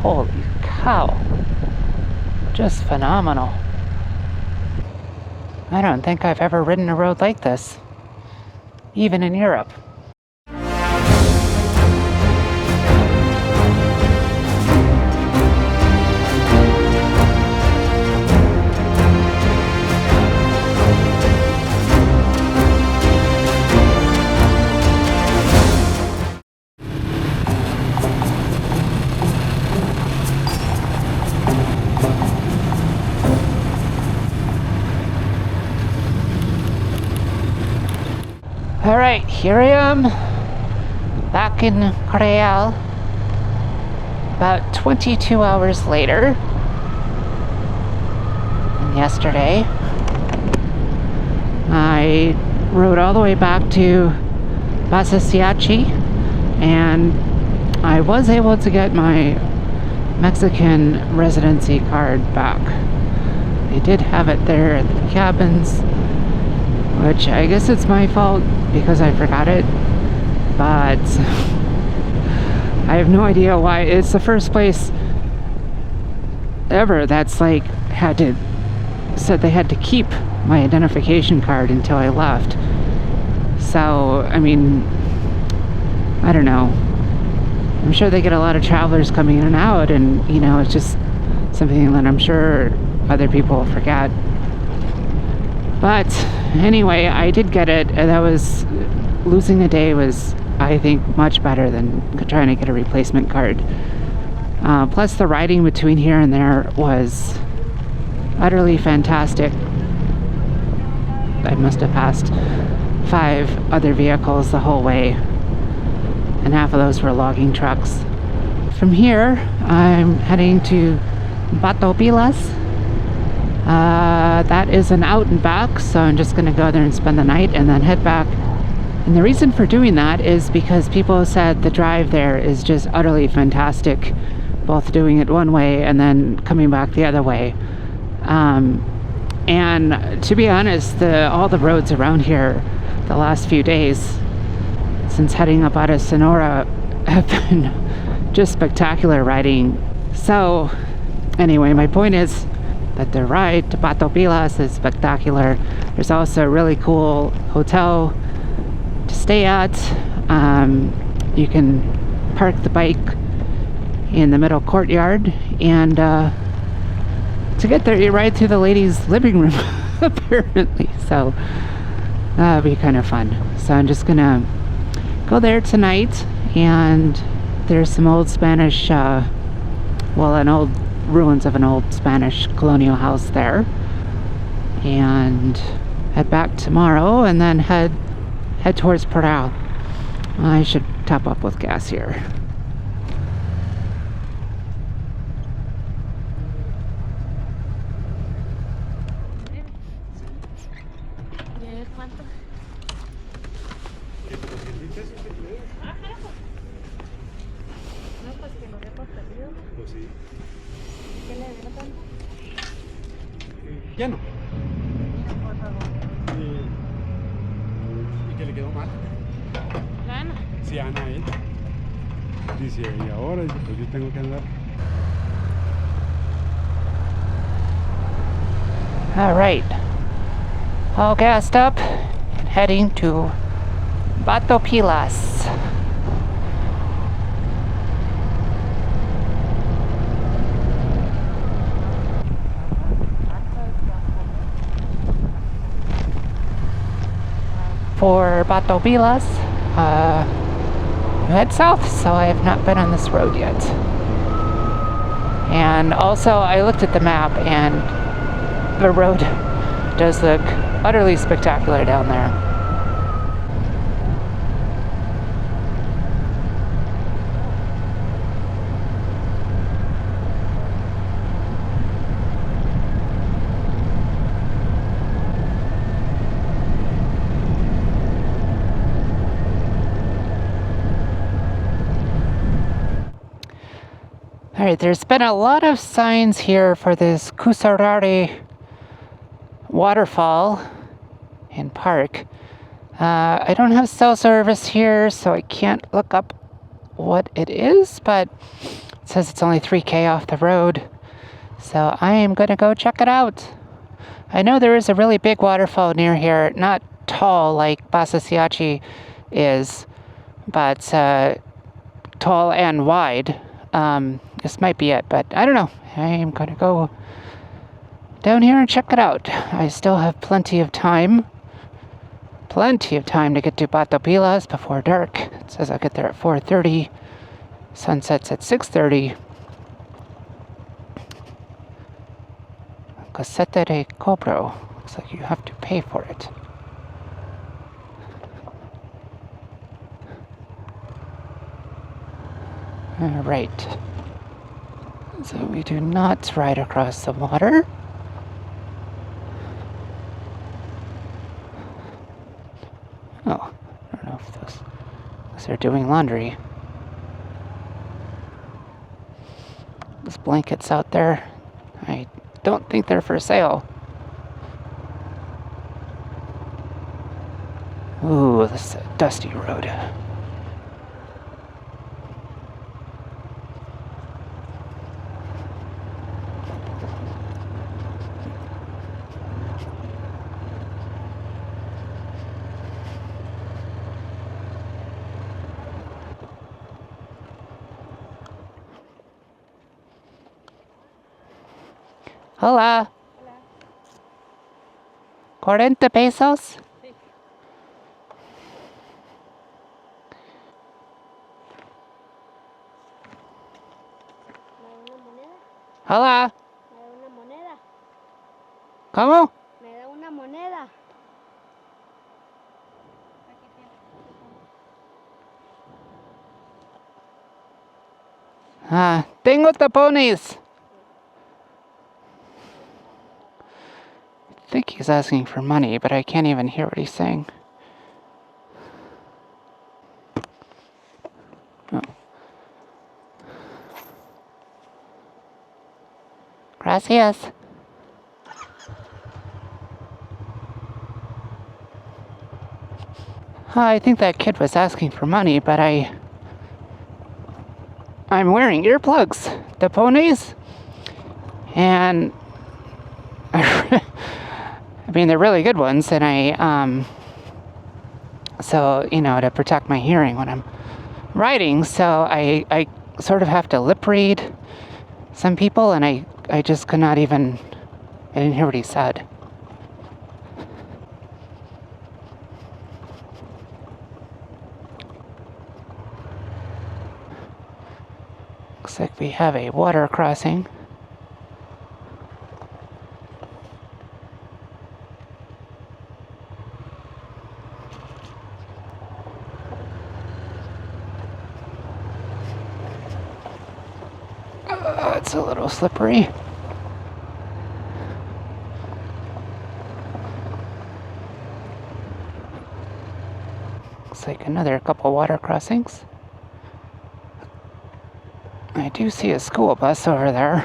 Holy cow. Just phenomenal. I don't think I've ever ridden a road like this, even in Europe. Alright, here I am, back in Creal, about 22 hours later than yesterday. I rode all the way back to Basasiachi, and I was able to get my Mexican residency card back. They did have it there at the cabins, which I guess it's my fault because I forgot it, but I have no idea why. It's the first place ever that's like said they had to keep my identification card until I left. So, I mean, I don't know. I'm sure they get a lot of travelers coming in and out, and you know, it's just something that I'm sure other people forget. But anyway, I did get it, and that was, losing a day was, I think, much better than trying to get a replacement card. Plus the riding between here and there was utterly fantastic. I must have passed 5 other vehicles the whole way, and half of those were logging trucks. From here, I'm heading to Batopilas. That is an out and back, so I'm just going to go there and spend the night and then head back. And the reason for doing that is because people said the drive there is just utterly fantastic, both doing it one way and then coming back the other way. And to be honest, all the roads around here the last few days since heading up out of Sonora have been just spectacular riding. So anyway, my point is that the ride to Batopilas is spectacular. There's also a really cool hotel to stay at. You can park the bike in the middle courtyard, and to get there you ride through the ladies' living room apparently, so that'll be kind of fun. So I'm just gonna go there tonight, and there's some old Spanish ruins of an old Spanish colonial house there, and head back tomorrow and then head towards Parral. I should top up with gas here. Ya no. ¿Y qué le quedó mal? Ana. Sí, Ana, dice, y ahora pues yo tengo que andar. All right, all gassed up and heading to Batopilas. For Batopilas, you head south, so I have not been on this road yet. And also, I looked at the map, and the road does look utterly spectacular down there. Alright, there's been a lot of signs here for this Kusarari waterfall and park. I don't have cell service here, so I can't look up what it is, but It says it's only 3K off the road. So I am gonna go check it out. I know there is a really big waterfall near here. Not tall like Bassa Siachi is, but tall and wide. This might be it, but I don't know. I am gonna go down here and check it out. I still have plenty of time to get to Batopilas before dark. It says I'll get there at 4:30. Sunsets at 6:30. Caseta de Cobro. Looks like you have to pay for it. Alright. So we do not ride across the water. Oh, I don't know if those... Unless they're doing laundry. Those blankets out there, I don't think they're for sale. Ooh, this is a dusty road. Hola. 40 pesos. Hola. ¿Me da una moneda? ¿Cómo? ¿Me da una moneda? Tengo tapones. I think he's asking for money, but I can't even hear what he's saying. Oh. Gracias. I think that kid was asking for money, but I'm wearing earplugs, tapones, and I mean, they're really good ones, and so, you know, to protect my hearing when I'm writing, so I sort of have to lip read some people, and I just could not even, I didn't hear what he said. Looks like we have a water crossing. It's a little slippery. Looks like another couple water crossings. I do see a school bus over there.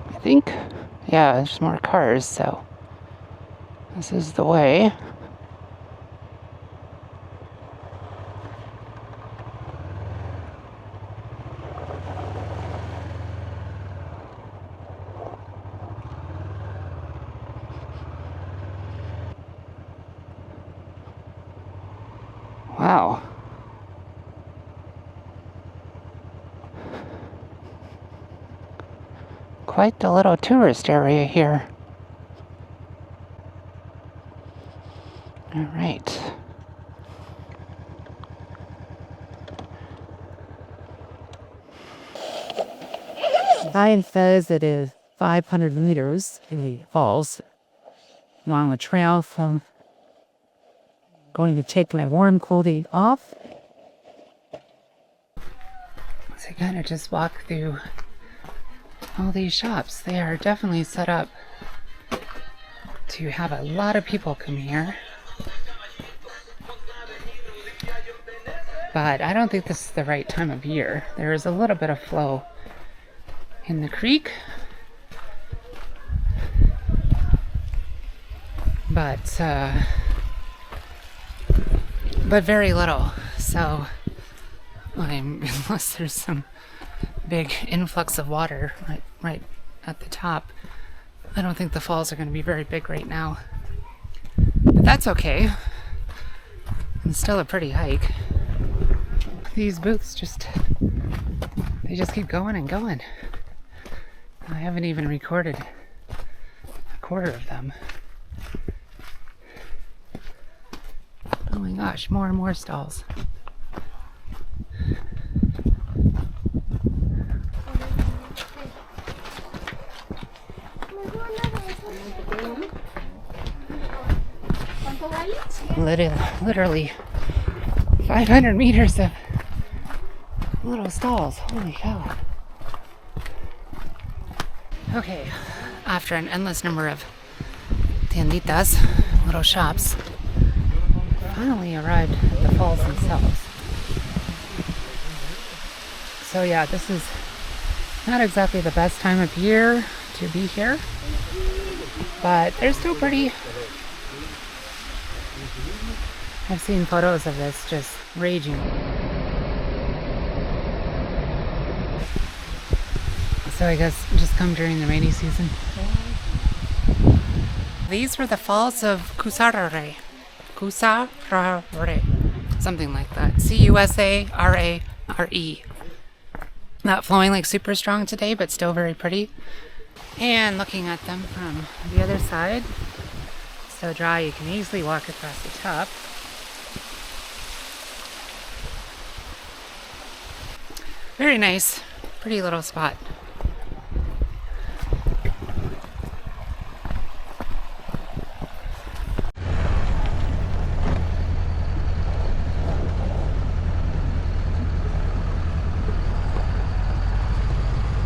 I think. Yeah, there's more cars, so this is the way. Wow. Quite the little tourist area here. All right. Guide says it is 500 meters in the falls along the trail from going to take my warm clothing off. So I kind of just walk through all these shops. They are definitely set up to have a lot of people come here. But I don't think this is the right time of year. There is a little bit of flow in the creek. But very little. So Unless there's some big influx of water right at the top. I don't think the falls are going to be very big right now. But that's okay. It's still a pretty hike. These booths they just keep going and going. I haven't even recorded a quarter of them. Oh my gosh, more and more stalls. Literally 500 meters of little stalls. Holy cow. Okay, after an endless number of tienditas, little shops, finally arrived at the falls themselves. So yeah, this is not exactly the best time of year to be here, but they're still pretty. I've seen photos of this just raging. So I guess just come during the rainy season. These were the falls of Cusarare. Cusarare. Something like that. Cusarare. Not flowing like super strong today, but still very pretty. And looking at them from the other side, so dry you can easily walk across the top. Very nice, pretty little spot.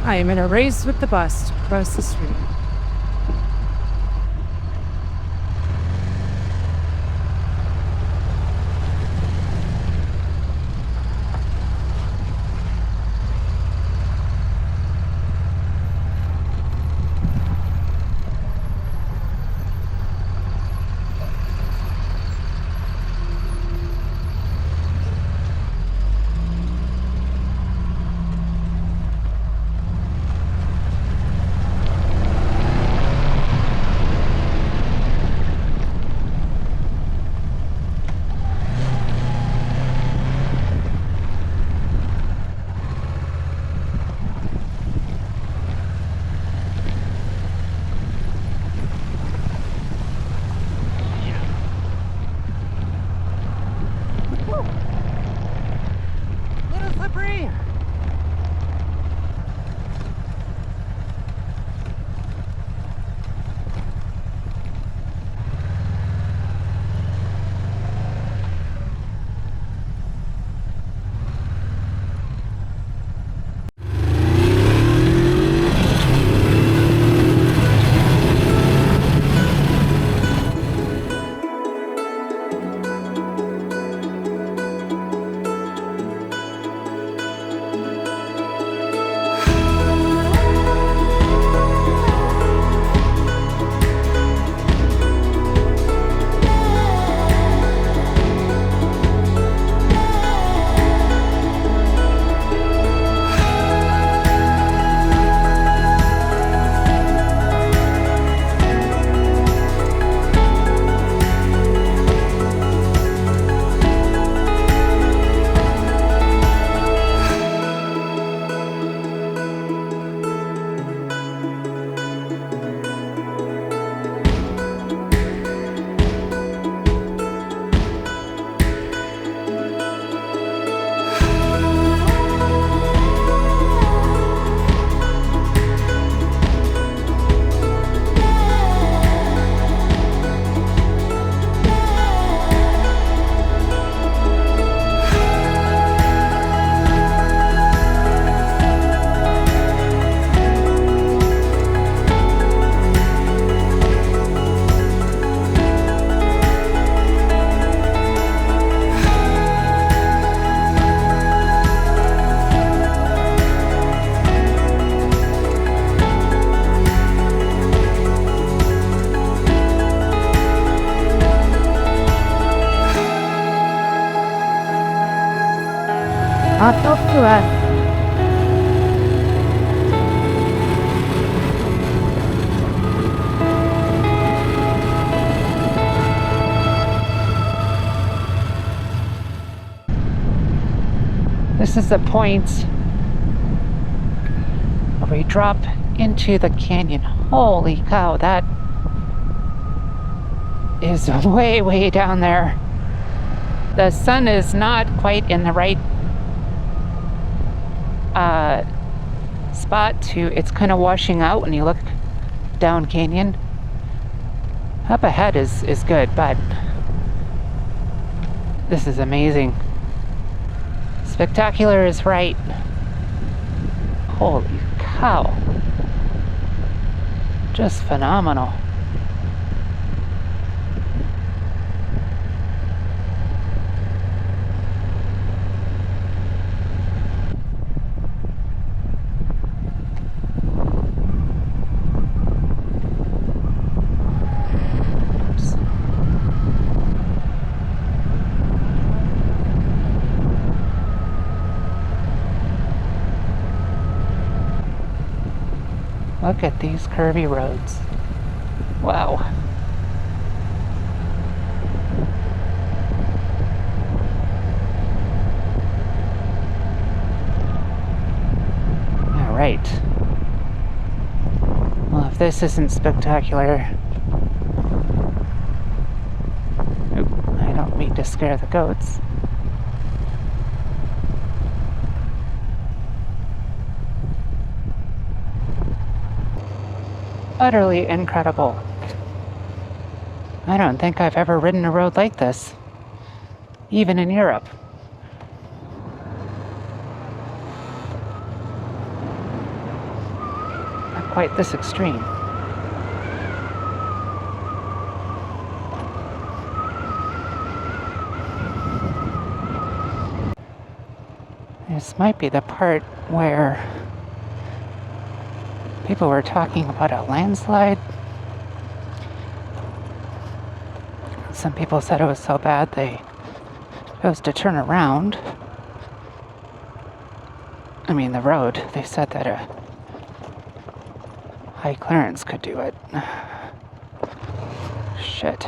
I am in a race with the bus across the street. This is the point where we drop into the canyon. Holy cow, that is way, way down there. The sun is not quite in the right spot to, it's kind of washing out when you look down canyon. Up ahead is good, but this is amazing. Spectacular is right. Holy cow. Just phenomenal. Look at these curvy roads. Wow. All right. Well, if this isn't spectacular... Oop, I don't mean to scare the goats. Utterly incredible. I don't think I've ever ridden a road like this, even in Europe. Not quite this extreme. This might be the part where people were talking about a landslide. Some people said it was so bad they chose to turn around. I mean, the road. They said that a high clearance could do it. Shit.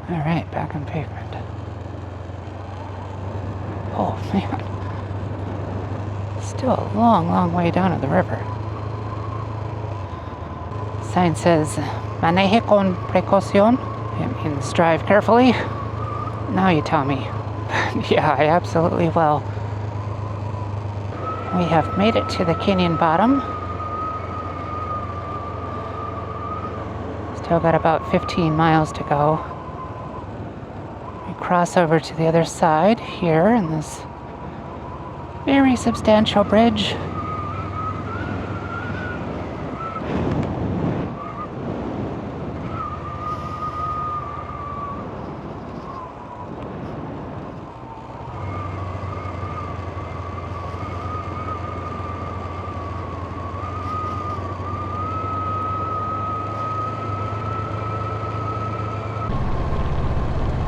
All right, back on pavement. Oh man, still a long, long way down to the river. Sign says, "Maneje con precaución." It means drive carefully. Now you tell me. Yeah, I absolutely will. We have made it to the canyon bottom. Still got about 15 miles to go. Cross over to the other side here in this very substantial bridge.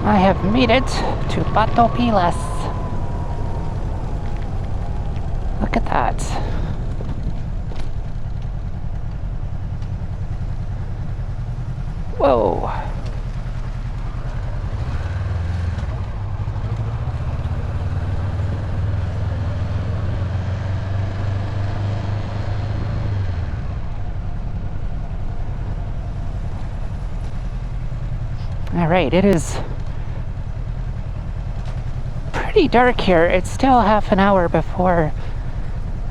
I have made it to Pato Pilas. Look at that. Whoa. All right, it is pretty dark here. It's still half an hour before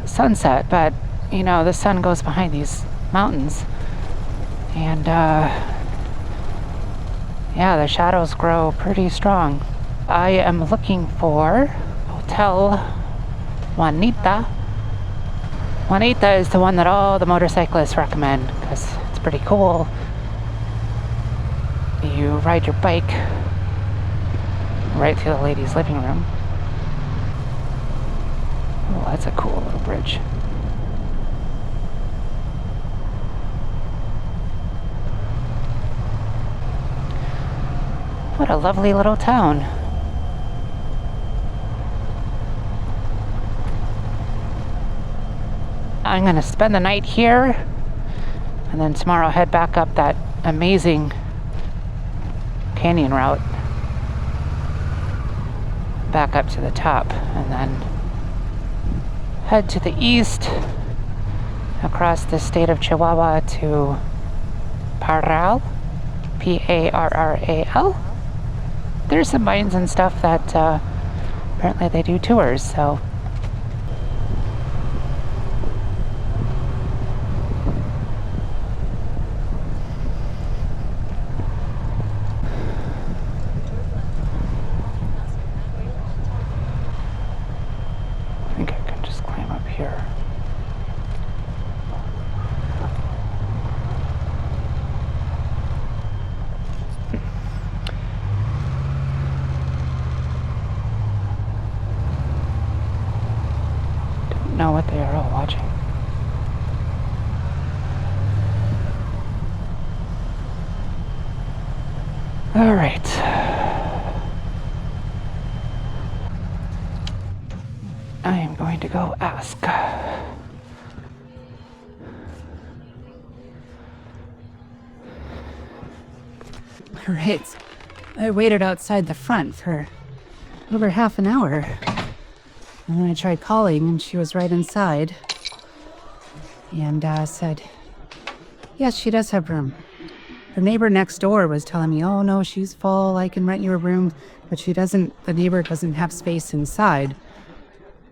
sunset, but you know, the sun goes behind these mountains and yeah, the shadows grow pretty strong. I am looking for Hotel Juanita. Juanita is the one that all the motorcyclists recommend because it's pretty cool. You to ride your bike right through the ladies' living room. Oh, that's a cool little bridge. What a lovely little town. I'm gonna spend the night here and then tomorrow head back up that amazing canyon route back up to the top, and then head to the east across the state of Chihuahua to Parral, P-A-R-R-A-L. There's some mines and stuff that apparently they do tours, so I think I can just climb up here. Don't know what they are all watching. All right. I am going to go ask. Right. I waited outside the front for over half an hour. And then I tried calling, and she was right inside. And said, yes, she does have room. Her neighbor next door was telling me, oh no, she's full, I can rent you a room. But the neighbor doesn't have space inside.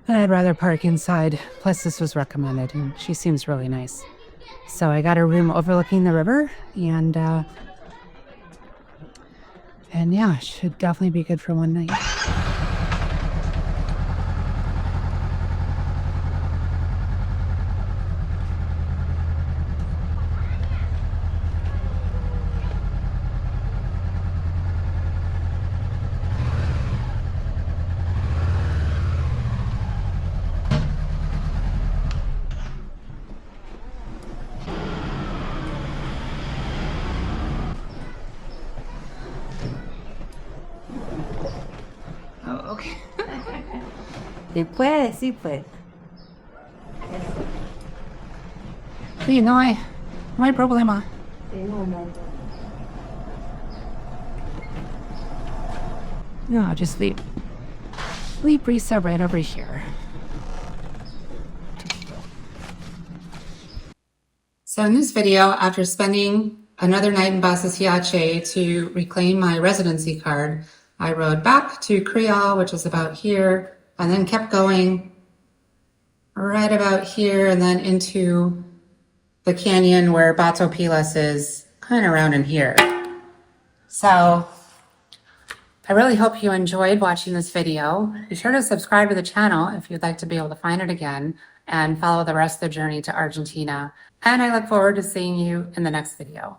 And I'd rather park inside. Plus, this was recommended, and she seems really nice. So I got a room overlooking the river, and yeah, should definitely be good for one night. Oh, okay. Sí puede, sí puede. Sí, no hay problema. No, just leave Brisa right over here. So in this video, after spending another night in Basasiache to reclaim my residency card, I rode back to Creole, which is about here, and then kept going right about here and then into the canyon where Bato Pilas is, kind of around in here. So I really hope you enjoyed watching this video. Be sure to subscribe to the channel if you'd like to be able to find it again and follow the rest of the journey to Argentina. And I look forward to seeing you in the next video.